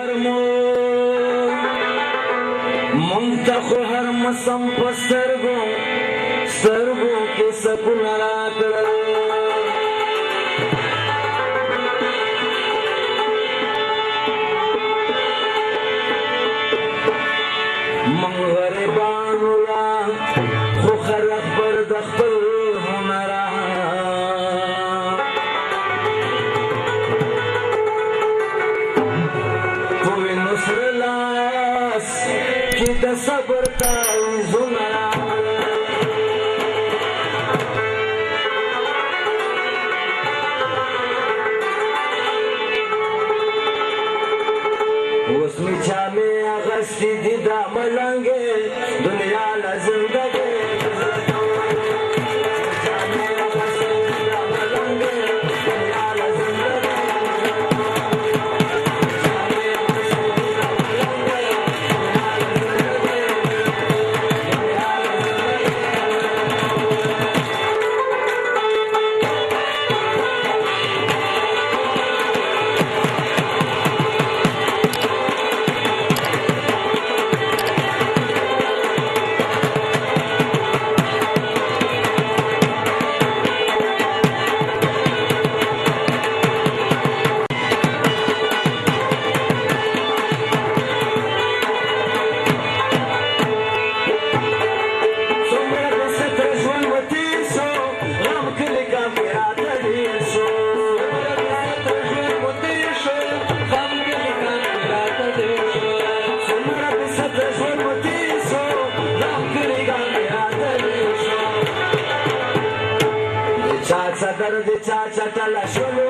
هرمو مونږ ته خو هر مسم په سترګو سترګو کې سکون راکړل مونږ غریبانو لا خو خلق پر د خپل هنره په وینو سره لاس کې د صبر تعویضونه اوس مې جامې اغوستې دي دا ملنګې دنیا له زندګۍ Cha cha dar de cha cha cha la sholo